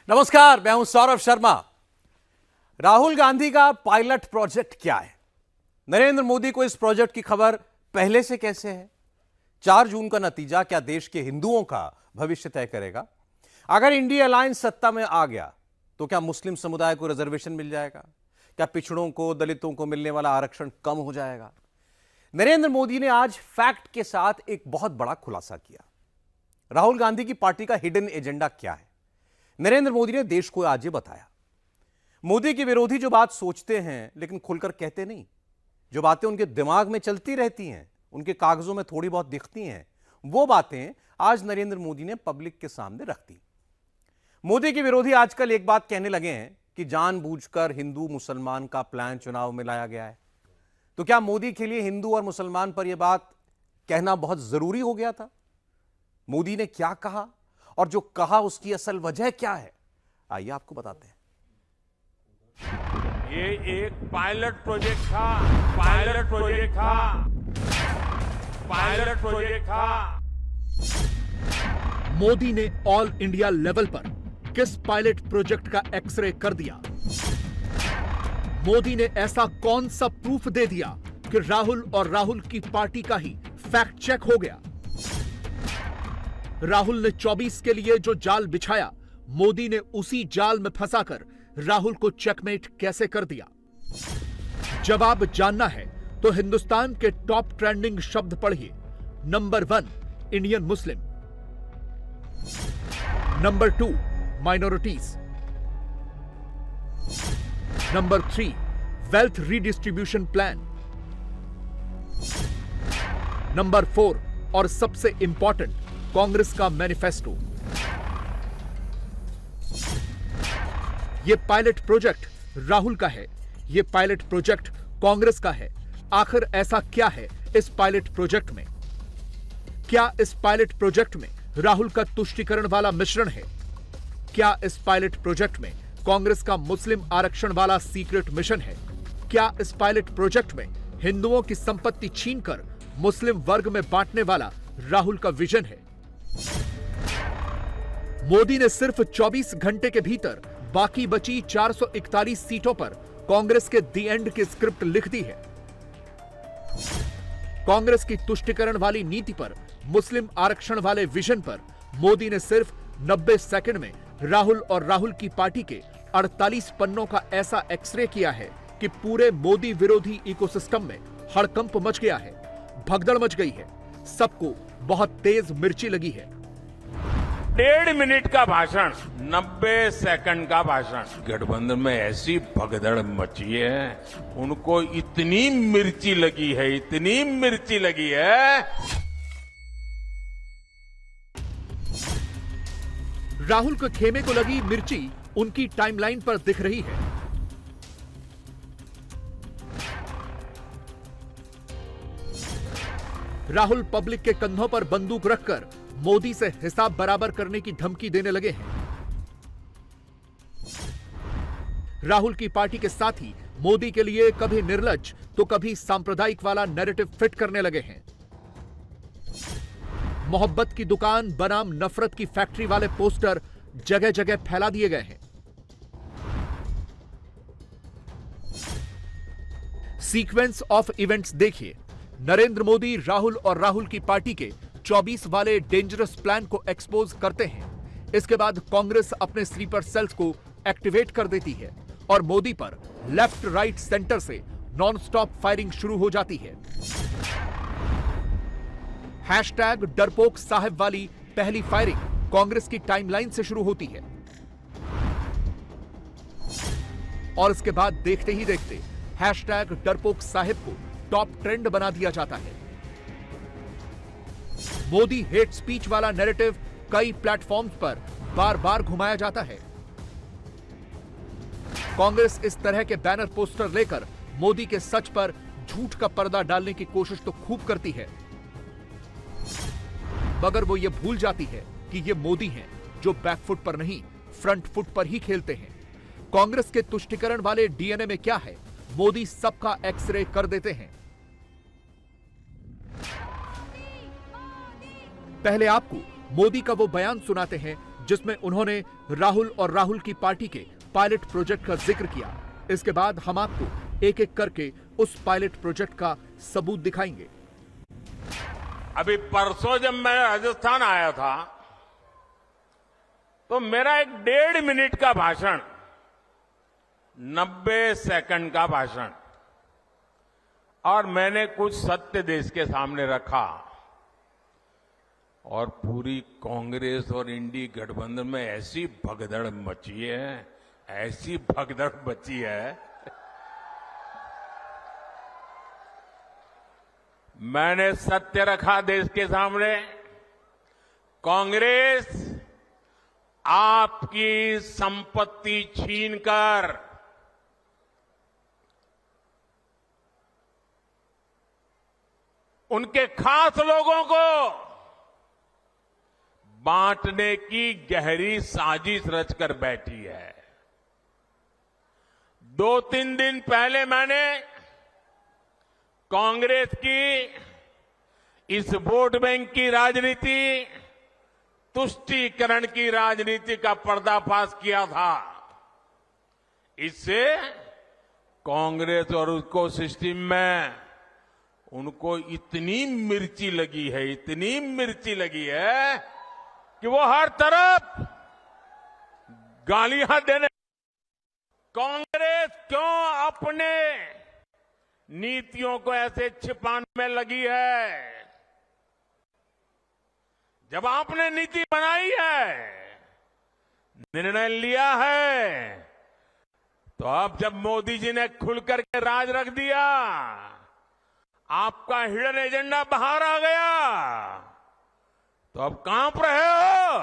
नमस्कार, मैं हूं सौरभ शर्मा। राहुल गांधी का पायलट प्रोजेक्ट क्या है? नरेंद्र मोदी को इस प्रोजेक्ट की खबर पहले से कैसे है? 4 जून का नतीजा क्या देश के हिंदुओं का भविष्य तय करेगा? अगर इंडिया अलायंस सत्ता में आ गया तो क्या मुस्लिम समुदाय को रिजर्वेशन मिल जाएगा? क्या पिछड़ों को, दलितों को मिलने वाला आरक्षण कम हो जाएगा? नरेंद्र मोदी ने आज फैक्ट के साथ एक बहुत बड़ा खुलासा किया। राहुल गांधी की पार्टी का हिडन एजेंडा क्या है, नरेंद्र मोदी ने देश को आज ये बताया। मोदी के विरोधी जो बात सोचते हैं लेकिन खुलकर कहते नहीं, जो बातें उनके दिमाग में चलती रहती हैं, उनके कागजों में थोड़ी बहुत दिखती हैं, वो बातें आज नरेंद्र मोदी ने पब्लिक के सामने रख दी। मोदी के विरोधी आजकल एक बात कहने लगे हैं कि जानबूझकर हिंदू मुसलमान का प्लान चुनाव में लाया गया है। तो क्या मोदी के लिए हिंदू और मुसलमान पर यह बात कहना बहुत जरूरी हो गया था? मोदी ने क्या कहा और जो कहा उसकी असल वजह क्या है, आइए आपको बताते हैं। ये एक पायलट प्रोजेक्ट था, पायलट प्रोजेक्ट था, पायलट प्रोजेक्ट था। मोदी ने ऑल इंडिया लेवल पर किस पायलट प्रोजेक्ट का एक्सरे कर दिया? मोदी ने ऐसा कौन सा प्रूफ दे दिया कि राहुल और राहुल की पार्टी का ही फैक्ट चेक हो गया? राहुल ने 24 के लिए जो जाल बिछाया, मोदी ने उसी जाल में फंसाकर राहुल को चेकमेट कैसे कर दिया? जवाब जानना है तो हिंदुस्तान के टॉप ट्रेंडिंग शब्द पढ़िए। Number 1 Indian Muslim, number 2 minorities, number 3 wealth redistribution plan, number 4 और सबसे इंपॉर्टेंट कांग्रेस का मैनिफेस्टो। यह पायलट प्रोजेक्ट राहुल का है, यह पायलट प्रोजेक्ट कांग्रेस का है। आखिर ऐसा क्या है इस पायलट प्रोजेक्ट में? क्या इस पायलट प्रोजेक्ट में राहुल का तुष्टीकरण वाला मिश्रण है? क्या इस पायलट प्रोजेक्ट में कांग्रेस का मुस्लिम आरक्षण वाला सीक्रेट मिशन है? क्या इस पायलट प्रोजेक्ट में हिंदुओं की संपत्ति छीनकर मुस्लिम वर्ग में बांटने वाला राहुल का विजन है? मोदी ने सिर्फ 24 घंटे के भीतर बाकी बची 441 सीटों पर कांग्रेस के दी एंड की स्क्रिप्ट लिख दी है। कांग्रेस की तुष्टीकरण वाली नीति पर, मुस्लिम आरक्षण वाले विजन पर मोदी ने सिर्फ 90 सेकंड में राहुल और राहुल की पार्टी के 48 पन्नों का ऐसा एक्सरे किया है कि पूरे मोदी विरोधी इकोसिस्टम में हड़कंप मच गया है, भगदड़ मच गई है, सबको बहुत तेज मिर्ची लगी है। 1.5 मिनट का भाषण, 90 सेकंड का भाषण। गठबंधन में ऐसी भगदड़ मची है, उनको इतनी मिर्ची लगी है, इतनी मिर्ची लगी है। राहुल के खेमे को लगी मिर्ची उनकी टाइमलाइन पर दिख रही है। राहुल पब्लिक के कंधों पर बंदूक रखकर मोदी से हिसाब बराबर करने की धमकी देने लगे हैं। राहुल की पार्टी के साथी मोदी के लिए कभी निर्लज्ज तो कभी सांप्रदायिक वाला नैरेटिव फिट करने लगे हैं। मोहब्बत की दुकान बनाम नफरत की फैक्ट्री वाले पोस्टर जगह जगह फैला दिए गए हैं। सीक्वेंस ऑफ इवेंट्स देखिए। नरेंद्र मोदी राहुल और राहुल की पार्टी के 24 वाले डेंजरस प्लान को एक्सपोज करते हैं। इसके बाद कांग्रेस अपने स्लीपर सेल्स को एक्टिवेट कर देती है और मोदी पर लेफ्ट राइट सेंटर से नॉनस्टॉप फायरिंग शुरू हो जाती है। हैशटैग डरपोक साहब वाली पहली फायरिंग कांग्रेस की टाइमलाइन से शुरू होती है और इसके बाद देखते ही देखते हैशटैग डरपोक साहिब को टॉप ट्रेंड बना दिया जाता है। मोदी हेट स्पीच वाला नैरेटिव कई प्लेटफॉर्म्स पर बार बार घुमाया जाता है। कांग्रेस इस तरह के बैनर पोस्टर लेकर मोदी के सच पर झूठ का पर्दा डालने की कोशिश तो खूब करती है, मगर वो ये भूल जाती है कि ये मोदी हैं जो बैकफुट पर नहीं फ्रंट फुट पर ही खेलते हैं। कांग्रेस के तुष्टीकरण वाले डीएनए में क्या है, मोदी सबका एक्सरे कर देते हैं। पहले आपको मोदी का वो बयान सुनाते हैं जिसमें उन्होंने राहुल और राहुल की पार्टी के पायलट प्रोजेक्ट का जिक्र किया। इसके बाद हम आपको एक एक करके उस पायलट प्रोजेक्ट का सबूत दिखाएंगे। अभी परसों जब मैं राजस्थान आया था तो मेरा एक 1.5 मिनट का भाषण, 90 सेकंड का भाषण, और मैंने कुछ सत्य देश के सामने रखा और पूरी कांग्रेस और इंडी गठबंधन में ऐसी भगदड़ मची है, ऐसी भगदड़ मची है। मैंने सत्य रखा देश के सामने। कांग्रेस आपकी संपत्ति छीनकर उनके खास लोगों को बांटने की गहरी साजिश रचकर बैठी है। 2-3 दिन पहले मैंने कांग्रेस की इस वोट बैंक की राजनीति, तुष्टीकरण की राजनीति का पर्दाफाश किया था। इससे कांग्रेस और उसको सिस्टम में उनको इतनी मिर्ची लगी है, इतनी मिर्ची लगी है कि वो हर तरफ गालियां देने। कांग्रेस क्यों अपने नीतियों को ऐसे छिपाने में लगी है? जब आपने नीति बनाई है, निर्णय लिया है, तो अब जब मोदी जी ने खुल करके राज रख दिया, आपका हिडन एजेंडा बाहर आ गया, तो अब कांप रहे हो?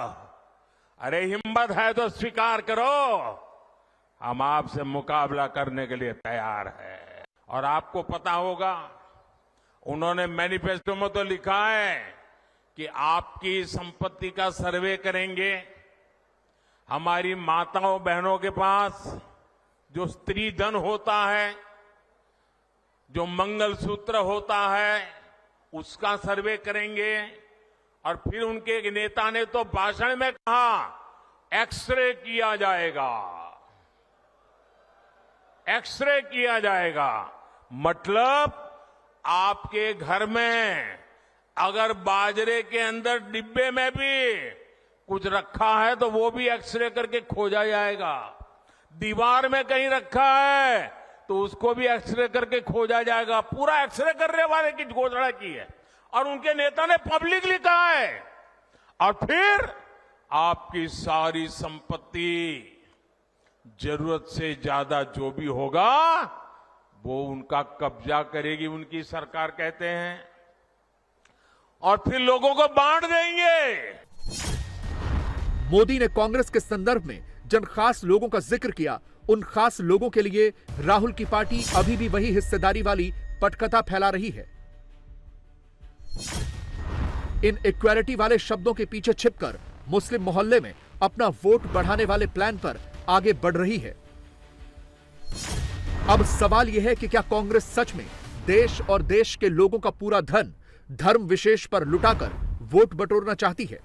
अरे हिम्मत है तो स्वीकार करो, हम आपसे मुकाबला करने के लिए तैयार हैं। और आपको पता होगा, उन्होंने मैनिफेस्टो में तो लिखा है कि आपकी संपत्ति का सर्वे करेंगे। हमारी माताओं बहनों के पास जो स्त्री धन होता है, जो मंगलसूत्र होता है, उसका सर्वे करेंगे। और फिर उनके एक नेता ने तो भाषण में कहा, एक्सरे किया जाएगा, एक्सरे किया जाएगा। मतलब आपके घर में अगर बाजरे के अंदर डिब्बे में भी कुछ रखा है तो वो भी एक्सरे करके खोजा जाएगा। दीवार में कहीं रखा है तो उसको भी एक्सरे करके खोजा जाएगा। पूरा एक्सरे करने वाले की घोषणा की है और उनके नेता ने पब्लिकली कहा है। और फिर आपकी सारी संपत्ति, जरूरत से ज्यादा जो भी होगा वो उनका कब्जा करेगी उनकी सरकार, कहते हैं, और फिर लोगों को बांट देंगे। मोदी ने कांग्रेस के संदर्भ में जिन खास लोगों का जिक्र किया, उन खास लोगों के लिए राहुल की पार्टी अभी भी वही हिस्सेदारी वाली पटकथा फैला रही है। इन इक्वालिटी वाले शब्दों के पीछे छिपकर मुस्लिम मोहल्ले में अपना वोट बढ़ाने वाले प्लान पर आगे बढ़ रही है। अब सवाल यह है कि क्या कांग्रेस सच में देश और देश के लोगों का पूरा धन धर्म विशेष पर लुटाकर वोट बटोरना चाहती है?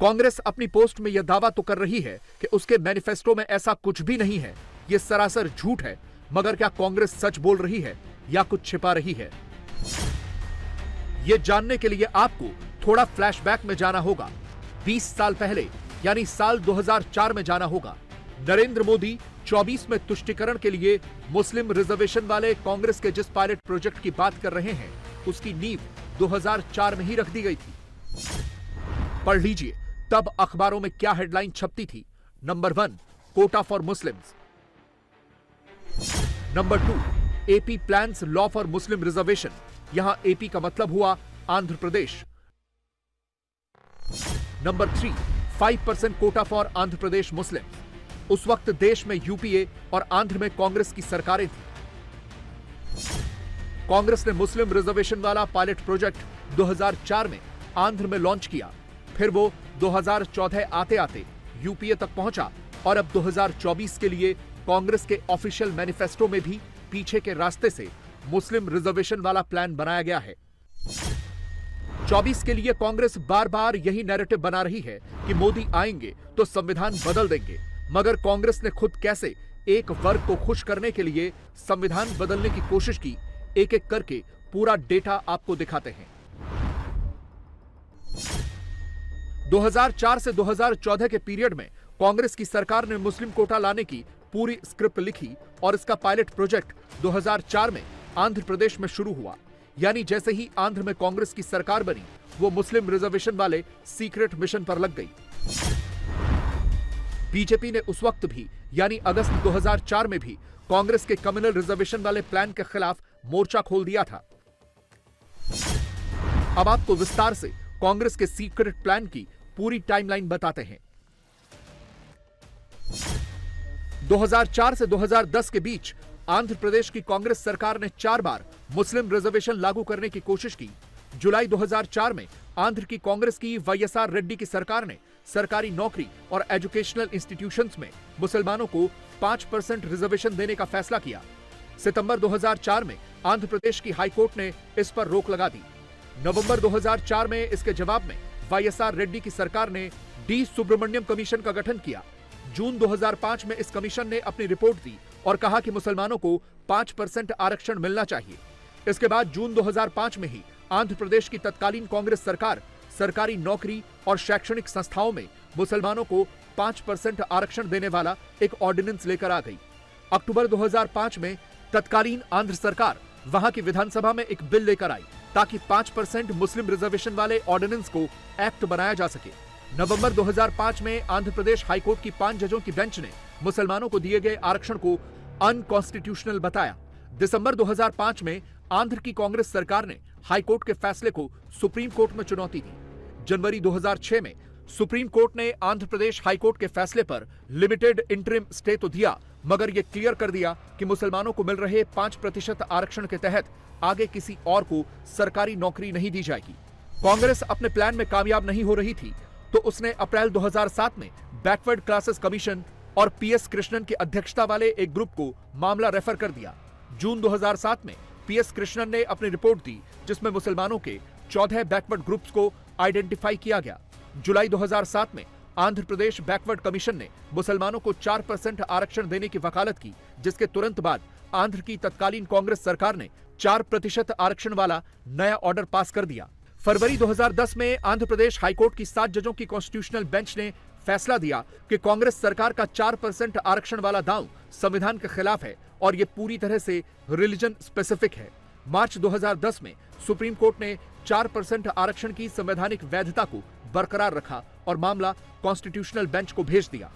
कांग्रेस अपनी पोस्ट में यह दावा तो कर रही है कि उसके मैनिफेस्टो में ऐसा कुछ भी नहीं है, यह सरासर झूठ है। मगर क्या कांग्रेस सच बोल रही है या कुछ छिपा रही है? यह जानने के लिए आपको थोड़ा फ्लैशबैक में जाना होगा। 20 साल पहले यानी साल 2004 में जाना होगा। नरेंद्र मोदी 24 में तुष्टीकरण के लिए मुस्लिम रिजर्वेशन वाले कांग्रेस के जिस पायलट प्रोजेक्ट की बात कर रहे हैं, उसकी नींव 2004 में ही रख दी गई थी। पढ़ लीजिए तब अखबारों में क्या हेडलाइन छपती थी। Number 1, Kota for Muslims. Number 2, AP plans law for Muslim reservation. यहां एपी का मतलब हुआ आंध्र प्रदेश। नंबर 3, 5% कोटा फॉर आंध्र प्रदेश मुस्लिम। उस वक्त देश में यूपीए और आंध्र में कांग्रेस की सरकारें थी। कांग्रेस ने मुस्लिम रिजर्वेशन वाला पायलट प्रोजेक्ट 2004 में आंध्र में लॉन्च किया। फिर वो 2014 आते आते यूपीए तक पहुंचा और अब 2024 के लिए कांग्रेस के ऑफिशियल मैनिफेस्टो में भी पीछे के रास्ते से मुस्लिम रिजर्वेशन वाला प्लान बनाया गया है। 24 के लिए कांग्रेस बार बार यही नैरेटिव बना रही है कि मोदी आएंगे तो संविधान बदल देंगे, मगर कांग्रेस ने खुद कैसे एक वर्ग को खुश करने के लिए संविधान बदलने की कोशिश की, एक एक करके पूरा डेटा आपको दिखाते हैं। 2004 से 2014 के पीरियड में कांग्रेस की सरकार ने मुस्लिम कोटा लाने की पूरी स्क्रिप्ट लिखी और इसका पायलट प्रोजेक्ट 2004 में आंध्र प्रदेश में शुरू हुआ। यानी जैसे ही आंध्र में कांग्रेस की सरकार बनी, वो मुस्लिम रिजर्वेशन वाले सीक्रेट मिशन पर लग गई। बीजेपी ने उस वक्त भी यानी अगस्त 2004 में भी कांग्रेस के कम्युनल रिजर्वेशन वाले प्लान के खिलाफ मोर्चा खोल दिया था। अब आपको विस्तार से कांग्रेस के सीक्रेट प्लान की पूरी टाइमलाइन बताते हैं। 2004 से 2010 के बीच आंध्र प्रदेश की कांग्रेस सरकार ने 4 बार मुस्लिम रिजर्वेशन लागू करने की कोशिश की। जुलाई 2004 में आंध्र की कांग्रेस की वाईएसआर रेड्डी की सरकार ने सरकारी नौकरी और एजुकेशनल इंस्टीट्यूशंस में मुसलमानों को 5% रिजर्वेशन देने का फैसला किया। सितंबर 2004 में आंध्र प्रदेश की हाईकोर्ट ने इस पर रोक लगा दी। नवंबर 2004 में इसके जवाब में वाईएसआर रेड्डी की सरकार ने डी सुब्रमण्यम कमीशन का गठन किया। जून 2005 में इस कमीशन ने अपनी रिपोर्ट दी और कहा कि मुसलमानों को 5% आरक्षण मिलना चाहिए। इसके बाद जून 2005 में ही आंध्र प्रदेश की तत्कालीन कांग्रेस सरकार सरकारी नौकरी और शैक्षणिक संस्थाओं में मुसलमानों को 5% आरक्षण देने वाला एक ऑर्डिनेंस लेकर आ गई। अक्टूबर 2005 में तत्कालीन आंध्र सरकार वहां की विधानसभा में एक बिल लेकर आई ताकि 5% मुस्लिम रिजर्वेशन वाले ऑर्डिनेंस को एक्ट बनाया जा सके। नवंबर 2005 में आंध्र प्रदेश हाईकोर्ट की 5 जजों की बेंच ने मुसलमानों को दिए गए आरक्षण को अनकॉन्स्टिट्यूशनल बताया। दिसंबर 2005 में आंध्र की कांग्रेस सरकार ने हाईकोर्ट के फैसले को सुप्रीम कोर्ट में चुनौती दी। जनवरी 2006 में सुप्रीम कोर्ट ने आंध्र प्रदेश हाईकोर्ट के फैसले पर लिमिटेड इंटरिम स्टे तो दिया, मगर यह क्लियर कर दिया कि मुसलमानों को मिल रहे 5% आरक्षण के तहत आगे किसी और को सरकारी नौकरी नहीं दी जाएगी। कांग्रेस अपने प्लान में कामयाब नहीं हो रही थी तो उसने अप्रैल 2007 में बैकवर्ड क्लासेस कमीशन और पीएस कृष्णन की अध्यक्षता वाले एक ग्रुप को मामला रेफर कर दिया। जून 2007 में पीएस कृष्णन ने अपनी रिपोर्ट दी जिसमें मुसलमानों के 14 बैकवर्ड ग्रुप्स को आइडेंटिफाई किया गया। जुलाई 2007 में आंध्र प्रदेश बैकवर्ड कमीशन ने मुसलमानों को 4% आरक्षण देने की वकालत की, जिसके तुरंत बाद आंध्र की तत्कालीन कांग्रेस सरकार ने 4% आरक्षण वाला नया ऑर्डर पास कर दिया। फरवरी 2010 में आंध्र प्रदेश हाईकोर्ट की 7 जजों की कॉन्स्टिट्यूशनल बेंच ने फैसला दिया कि कांग्रेस सरकार का 4% आरक्षण वाला दांव संविधान के खिलाफ है और यह पूरी तरह से रिलीजन स्पेसिफिक है। मार्च 2010 में सुप्रीम कोर्ट ने 4% आरक्षण की संवैधानिक वैधता को बरकरार रखा और मामला कॉन्स्टिट्यूशनल बेंच को भेज दिया।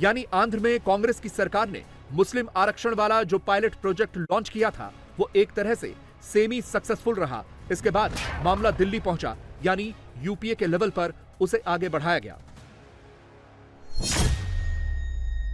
यानी आंध्र में कांग्रेस की सरकार ने मुस्लिम आरक्षण वाला जो पायलट प्रोजेक्ट लॉन्च किया था वो एक तरह से सेमी सक्सेसफुल रहा। इसके बाद मामला दिल्ली पहुंचा, यानी यूपीए के लेवल पर उसे आगे बढ़ाया गया।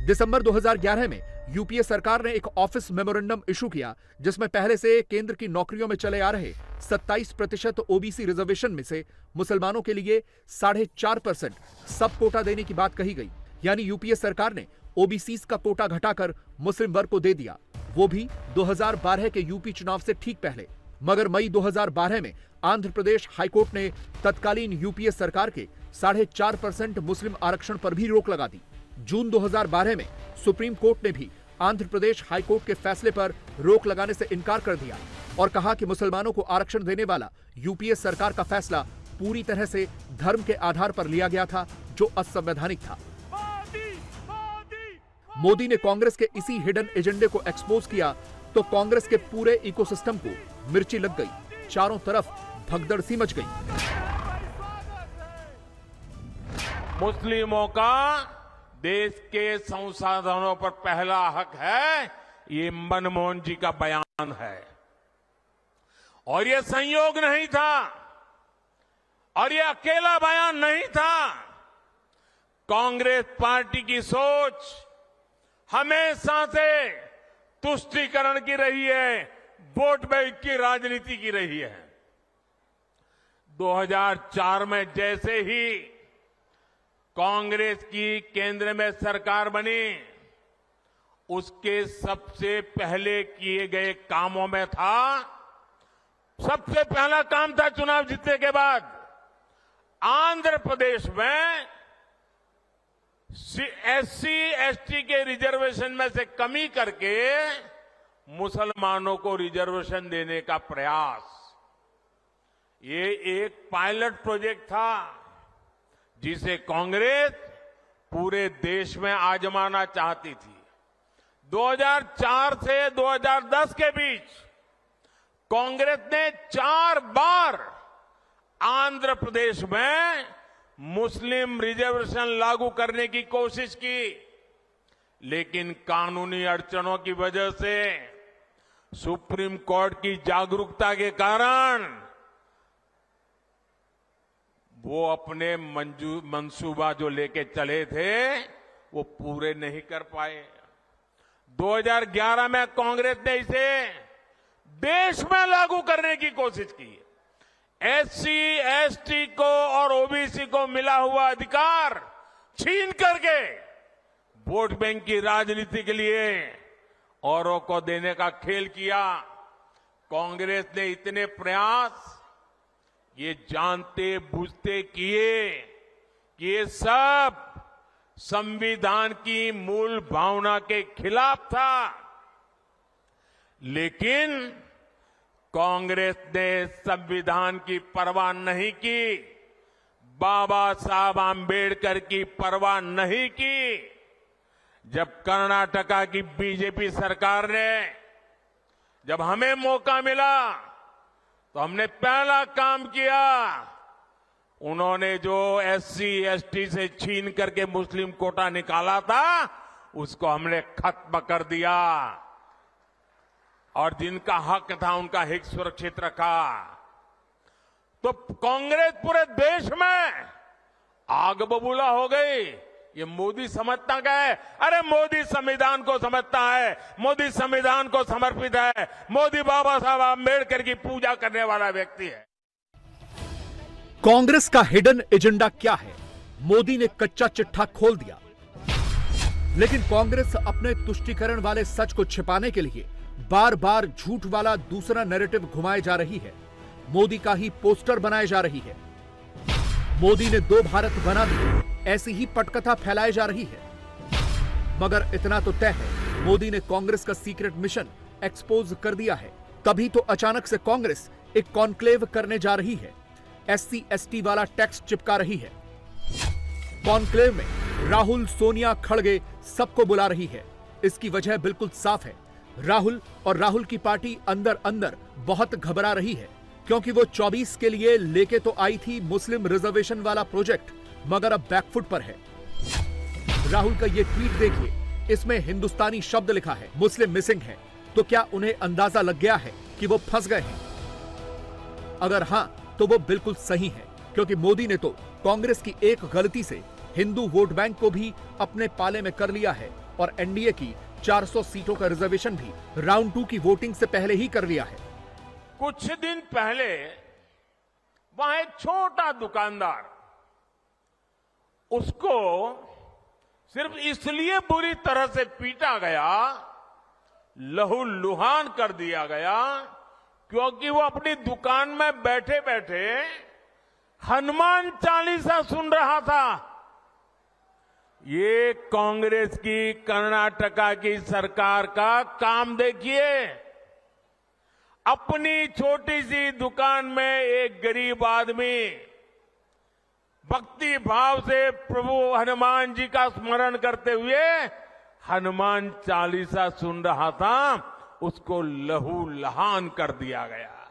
दिसंबर 2011 में यूपीए सरकार ने एक ऑफिस मेमोरेंडम इशू किया जिसमें पहले से केंद्र की नौकरियों में चले आ रहे 27% ओबीसी रिजर्वेशन में से मुसलमानों के लिए 4.5% सब कोटा देने की बात कही गई। यानी यूपीए सरकार ने ओबीसी का कोटा घटाकर मुस्लिम वर्ग को दे दिया, वो भी 2012 के यूपी चुनाव से ठीक पहले। मगर मई 2012 में आंध्र प्रदेश हाईकोर्ट ने तत्कालीन यूपीए सरकार के 4.5% मुस्लिम आरक्षण पर भी रोक लगा दी। जून 2012 में सुप्रीम कोर्ट ने भी आंध्र प्रदेश हाईकोर्ट के फैसले पर रोक लगाने से इनकार कर दिया और कहा कि मुसलमानों को आरक्षण देने वाला यूपीए सरकार का फैसला पूरी तरह से धर्म के आधार पर लिया गया था, जो असंवैधानिक था। मोदी ने कांग्रेस के इसी हिडन एजेंडे को एक्सपोज किया तो कांग्रेस के पूरे इकोसिस्टम को मिर्ची लग गई, चारों तरफ भगदड़ सी मच गई। मुस्लिमों का देश के संसाधनों पर पहला हक है, ये मनमोहन जी का बयान है। और ये संयोग नहीं था और ये अकेला बयान नहीं था। कांग्रेस पार्टी की सोच हमेशा से तुष्टीकरण की रही है, वोट बैंक की राजनीति की रही है। 2004 में जैसे ही कांग्रेस की केंद्र में सरकार बनी, उसके सबसे पहले किए गए कामों में था सबसे पहला काम था चुनाव जीतने के बाद आंध्र प्रदेश में एससी एसटी के रिजर्वेशन में से कमी करके मुसलमानों को रिजर्वेशन देने का प्रयास। ये एक पायलट प्रोजेक्ट था जिसे कांग्रेस पूरे देश में आजमाना चाहती थी। 2004 से 2010 के बीच कांग्रेस ने 4 बार आंध्र प्रदेश में मुस्लिम रिजर्वेशन लागू करने की कोशिश की, लेकिन कानूनी अड़चनों की वजह से सुप्रीम कोर्ट की जागरूकता के कारण वो अपने मंसूबा जो लेके चले थे वो पूरे नहीं कर पाए। 2011 में कांग्रेस ने इसे देश में लागू करने की कोशिश की। एससी एसटी को और ओबीसी को मिला हुआ अधिकार छीन करके वोट बैंक की राजनीति के लिए औरों को देने का खेल किया। कांग्रेस ने इतने प्रयास ये जानते बूझते किए कि ये सब संविधान की मूल भावना के खिलाफ था, लेकिन कांग्रेस ने संविधान की परवाह नहीं की, बाबा साहब आंबेडकर की परवाह नहीं की। जब कर्नाटका की बीजेपी सरकार ने जब हमें मौका मिला तो हमने पहला काम किया, उन्होंने जो एससी एसटी से छीन करके मुस्लिम कोटा निकाला था उसको हमने खत्म कर दिया और जिनका हक था उनका हित सुरक्षित रखा। तो कांग्रेस पूरे देश में आग बबूला हो गई। ये मोदी समझता क्या है? अरे मोदी संविधान को समझता है, मोदी संविधान को समर्पित है, मोदी बाबा साहब आंबेडकर की पूजा करने वाला व्यक्ति है। कांग्रेस का हिडन एजेंडा क्या है? मोदी ने कच्चा चिट्ठा खोल दिया, लेकिन कांग्रेस अपने तुष्टीकरण वाले सच को छिपाने के लिए बार बार झूठ वाला दूसरा नैरेटिव घुमाए जा रही है। मोदी का ही पोस्टर बनाए जा रही है। मोदी ने 2 भारत बना दिए, ऐसी ही पटकथा फैलाई जा रही है। मगर इतना तो तय है, मोदी ने कांग्रेस का सीक्रेट मिशन एक्सपोज कर दिया है। तभी तो अचानक से कांग्रेस एक कॉन्क्लेव करने जा रही है, एससी एसटी वाला टैक्स चिपका रही है। कॉन्क्लेव में राहुल, सोनिया, खड़गे सबको बुला रही है। इसकी वजह बिल्कुल साफ है। राहुल और राहुल की पार्टी अंदर अंदर बहुत घबरा रही है, क्योंकि वो 24 के लिए लेके तो आई थी मुस्लिम रिजर्वेशन वाला प्रोजेक्ट, मगर अब बैकफुट पर है। राहुल का ये ट्वीट देखिए, इसमें हिंदुस्तानी शब्द लिखा है, मुस्लिम मिसिंग है। तो क्या उन्हें अंदाजा लग गया है कि वो फंस गए हैं? अगर हां, तो वो बिल्कुल सही है, क्योंकि मोदी ने तो कांग्रेस की एक गलती से हिंदू वोट बैंक को भी अपने पाले में कर लिया है और एनडीए की 400 सीटों का रिजर्वेशन भी राउंड 2 की वोटिंग से पहले ही कर लिया है। कुछ दिन पहले वहां एक छोटा दुकानदार, उसको सिर्फ इसलिए बुरी तरह से पीटा गया, लहूलुहान कर दिया गया, क्योंकि वो अपनी दुकान में बैठे बैठे हनुमान चालीसा सुन रहा था। ये कांग्रेस की कर्नाटका की सरकार का काम देखिए। अपनी छोटी सी दुकान में एक गरीब आदमी भक्ति भाव से प्रभु हनुमान जी का स्मरण करते हुए हनुमान चालीसा सुन रहा था, उसको लहूलुहान कर दिया गया।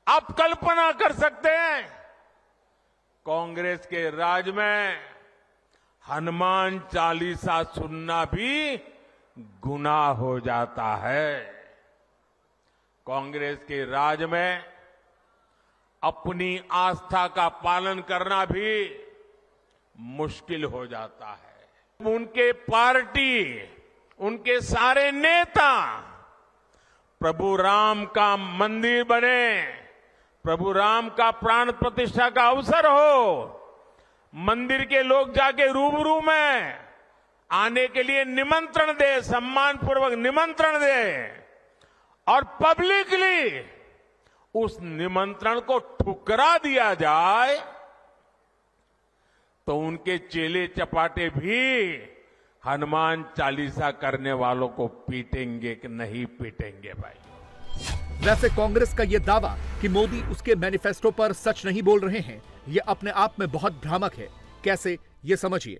आप कल्पना कर सकते हैं, कांग्रेस के राज में हनुमान चालीसा सुनना भी गुनाह हो जाता है। कांग्रेस के राज में अपनी आस्था का पालन करना भी मुश्किल हो जाता है। उनके पार्टी, उनके सारे नेता प्रभु राम का मंदिर बने, प्रभु राम का प्राण प्रतिष्ठा का अवसर हो, मंदिर के लोग जाके रूबरू में आने के लिए निमंत्रण दे, सम्मान पूर्वक निमंत्रण दे और पब्लिकली उस निमंत्रण को ठुकरा दिया जाए तो उनके चेले चपाटे भी हनुमान चालीसा करने वालों को पीटेंगे कि नहीं पीटेंगे भाई। वैसे कांग्रेस का यह दावा कि मोदी उसके मैनिफेस्टो पर सच नहीं बोल रहे हैं, यह अपने आप में बहुत भ्रामक है। कैसे, ये समझिए।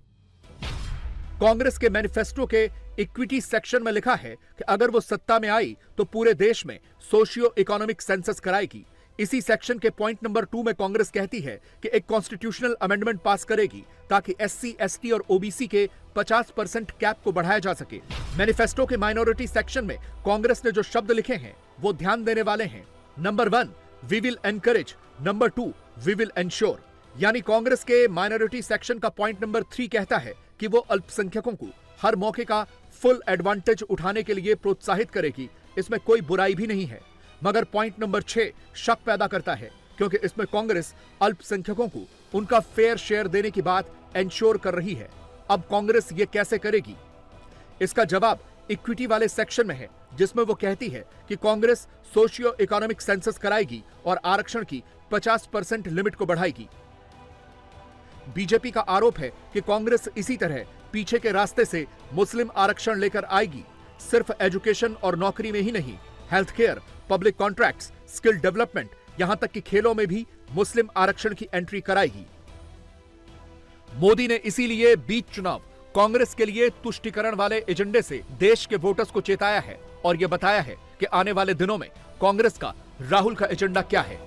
कांग्रेस के मैनिफेस्टो के इक्विटी सेक्शन में लिखा है कि अगर वो सत्ता में आई तो पूरे देश में सोशियो इकोनॉमिक सेंसस कराएगी। इसी सेक्शन के पॉइंट नंबर 2 में कांग्रेस कहती है कि एक कॉन्स्टिट्यूशनल अमेंडमेंट पास करेगी ताकि एससी, एसटी और ओबीसी के 50% कैप को बढ़ाया जा सके। मैनिफेस्टो के माइनॉरिटी सेक्शन में कांग्रेस ने जो शब्द लिखे हैं वो ध्यान देने वाले हैं। Number 1, we will encourage. Number 2, we will ensure. यानी कांग्रेस के माइनॉरिटी सेक्शन का पॉइंट नंबर 3 कहता है कि वो अल्पसंख्यकों को हर मौके का फुल एडवांटेज उठाने के लिए प्रोत्साहित करेगी। इसमें कोई बुराई भी नहीं है, मगर पॉइंट नंबर 6 शक पैदा करता है, क्योंकि इसमें कांग्रेस अल्पसंख्यकों को उनका फेयर शेयर देने की बात एंश्योर कर रही है। अब कांग्रेस ये कैसे करेगी? इसका जवाब इक्विटी वाले सेक्शन में है, जिसमें वो कहती है कि कांग्रेस सोशियो इकोनॉमिक सेंसस कराएगी और आरक्षण की 50% लिमिट को बढ़ाएगी। बीजेपी का आरोप है कि कांग्रेस इसी तरह पीछे के रास्ते से मुस्लिम आरक्षण लेकर आएगी। सिर्फ एजुकेशन और नौकरी में ही नहीं, health care, public contracts, skill development, यहां तक कि खेलों में भी मुस्लिम आरक्षण की एंट्री कराएगी। मोदी ने इसीलिए बीच चुनाव कांग्रेस के लिए तुष्टीकरण वाले एजेंडे से देश के वोटर्स को चेताया है और यह बताया है कि आने वाले दिनों में कांग्रेस का राहुल का एजेंडा क्या है।